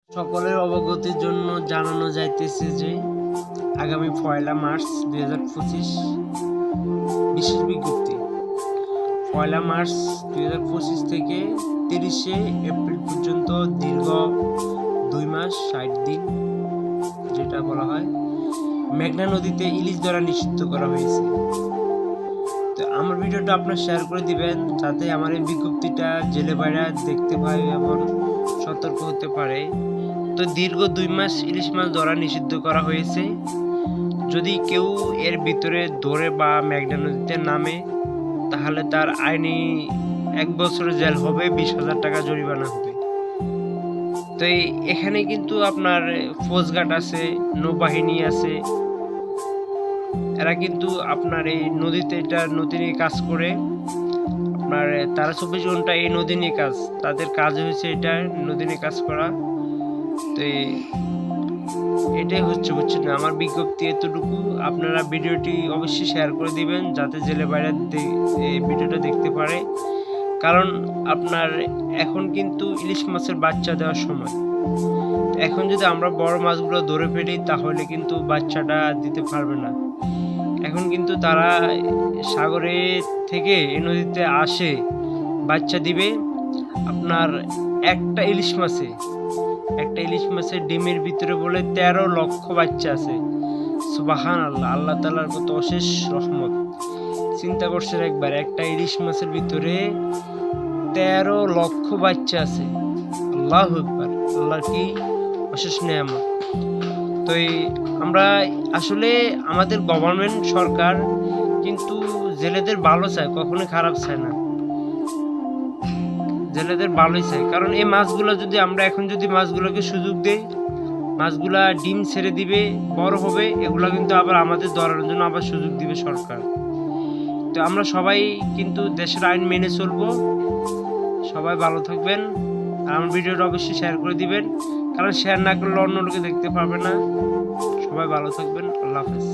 সকলের অবগতির জন্য জানানো যাইতেছে যে আগামী 1 মার্চ 2025 বিশেষ বিজ্ঞপ্তি। 1 মার্চ 2025 থেকে 30 এপ্রিল পর্যন্ত দীর্ঘ 2 মাস 60 দিন, যেটা বলা হয়, মেঘনা নদীতে ইলিশ ধরা নিষিদ্ধ করা হয়েছে। তো আমার ভিডিওটা আপনার শেয়ার করে দিবেন, যাতে আমার এই বিজ্ঞপ্তিটা জেলে বাইরা দেখতে পায় এবং সতর্ক হতে পারে। তো দীর্ঘ 2 মাস ইলিশ মাছ ধরা নিষিদ্ধ করা হয়েছে। যদি কেউ এর ভিতরে ধরে বা মেঘনা নদীতে নামে, তাহলে তার আইনি 1 বছরের জেল হবে, 20,000 টাকা জরিমানা হবে। তো এখানে কিন্তু আপনার ফৌজগার্ড আছে, নৌবাহিনী আছে, এরা কিন্তু আপনার এই নদীতে এটা নদী নিয়ে কাজ করে। আপনার তারা 24 ঘন্টা এই নদী নিয়ে কাজ, তাদের কাজ হয়েছে এটা নদী নিয়ে কাজ করা। তো এটাই হচ্ছে, বুঝছেন না, আমার বিজ্ঞপ্তি এতটুকু। আপনারা ভিডিওটি অবশ্যই শেয়ার করে দিবেন, যাতে জেলে বাইরে এই ভিডিওটা দেখতে পারে। কারণ আপনার এখন কিন্তু ইলিশ মাছের বাচ্চা দেওয়ার সময়। এখন যদি আমরা বড় মাছগুলো ধরে ফেলি, তাহলে কিন্তু বাচ্চাটা দিতে পারবে না। এখন কিন্তু তারা সাগরে থেকে এই নদীতে আসে, বাচ্চা দিবে। আপনার একটা ইলিশ মাছের ডিমের ভিতরে বলে 13 লক্ষ বাচ্চা আছে। সুবহানাল্লাহ, আল্লাহ তাআলার কত অশেষ রহমত। চিন্তা করছেন একবার, একটা ইলিশ মাছের ভিতরে 13 লক্ষ বাচ্চা আছে। আল্লাহু আকবার, আল্লাহর কি অশেষ নেয়ামত। তো আমরা আসলে আমাদের গভর্নমেন্ট সরকার কিন্তু জেলেদের ভালো চায়, কখনো খারাপ চায় না, জেলেদের ভালোই চাই। কারণ এই মাছগুলো যদি আমরা এখন যদি মাছগুলোকে সুযোগ দেই, মাছগুলা ডিম ছেড়ে দিবে, বড় হবে, এগুলা কিন্তু আবার আমাদের ধরার জন্য আবার সুযোগ দিবে সরকার। তো আমরা সবাই কিন্তু দেশের আইন মেনে চলবো। সবাই ভালো থাকবেন, আর আমার ভিডিওটা অবশ্যই শেয়ার করে দিবেন, কারণ শেয়ার না করলে অন্য লোকে দেখতে পারবে না। সবাই ভালো থাকবেন, আল্লাহ হাফেজ।